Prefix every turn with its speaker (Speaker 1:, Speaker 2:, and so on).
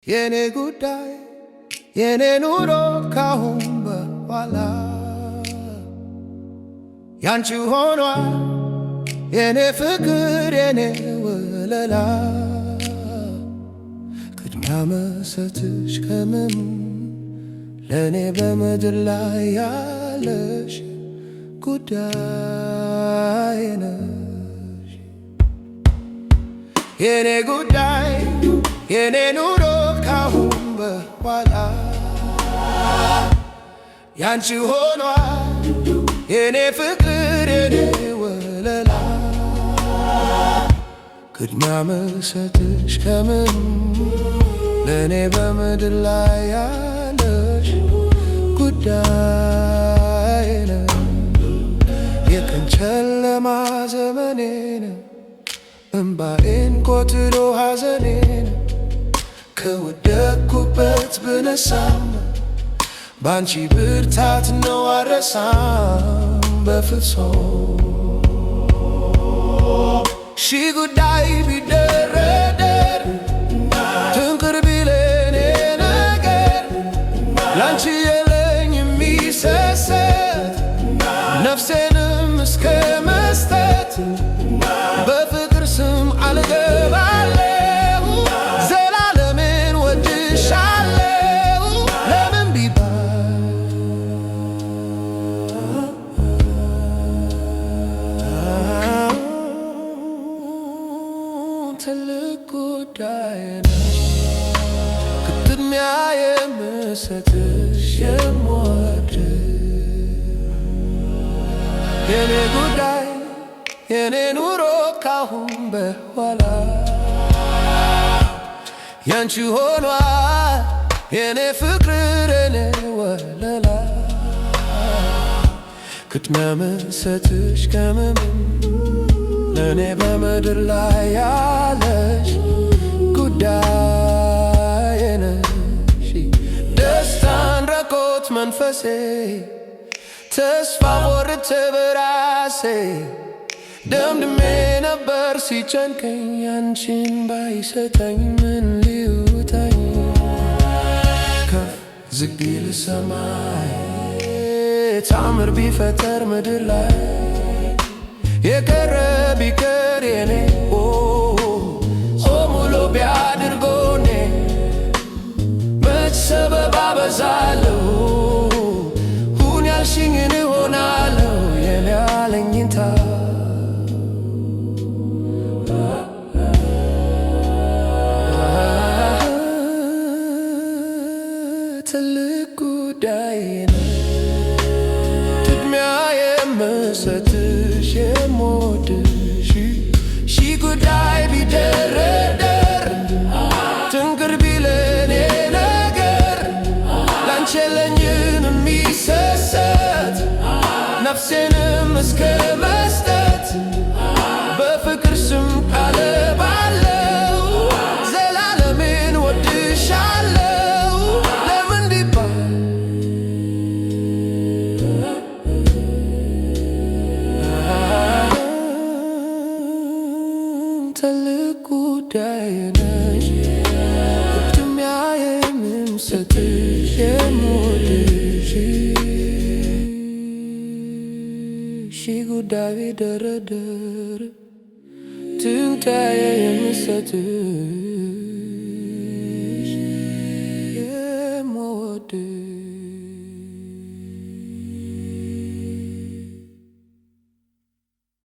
Speaker 1: የኔ ጉዳይ የኔ ኑሮ ካሁን በኋላ ያንቺ ሆኗል የኔ ፍቅር የኔ ወለላ ቅድሚያ መሰጥሽ ከምንም ለኔ በምድር ላይ ያለሽ ጉዳይ ነሽ የኔ ጉዳይ የኔ ኑሮ ካሁን በኋላ ያንቺ ሆኗል የኔ ፍቅር የኔ ወለላ ቅድሚያ መሰጥሽ ከምንም ለኔ በምድር ላይ ያለሽ ጉዳይ ነሽ የቀን ጨለማ ዘመኔን እምባዬን ቆጥሮ ሐዘኔን ከወደቅኩበት ብነሳም ባንቺ ብርታት ነው አልረሳም በፍጹም ሺህ ጉዳይ ቢደረደር ትንቅር ቢለኔ ነገር ላንቺ የለኝ የሚሰሰት ነፍሴንም እስከ መስጠት በፍቅር ስም አልገባለሁ ዘላለምን ወድሻለሁ ለምን ቢባል ትልቅ ጉዳይ ነሽ ቅድሚያ የምሰጥሽ የምወድሽ የኔ ጉዳይ የኔ ኑሮ ካሁን በኋላ ያንቺ ሆኗል የኔ ፍቅር የኔ ወለላ ቅድሚያ መሰጥሽ ከምንም ለኔ በምድር ላይ ያለሽ ጉዳይ ነሽ ደስታን ረኮት መንፈሴ ተስፋ ቆርጬ በራሴ ደምድሜ ነበር ሲጨንቀኝ አንቺን ባይሰጠኝ ምን ሊውጠኝ ከፍ ዝቅ ቢል ሰማይ ታምር ቢፈጠር ምድር ላይ የቀረ ቢቀር የኔ ሙሉ ቢያድርጎኔ መች ሰበብ አበዛለሁ ሁን ያልሽኝን እሆናለሁ የኔ አለኝታ ትልቅ ጉዳይ ነሽ ቅድሚያ የምሰጥሽ የምወድሽ ሺህ ጉዳይ ቢደረደር ትንቅር ቢለኔ ነገር ላንቺ የለኝም የሚሰሰት ነፍሴንም እስከ መስጠት በፍቅር ስም ቃለባለሁ ዘላለምን ወድሻለሁ ለምን ቢባል ትልቅ ጉዳይ ነሽ ቅድሚያ የምሰጥሽ የምወድሽ ሺህ ጉዳይ ቢደረደር ትንታዬ የምሰጥሽ የምወድሽ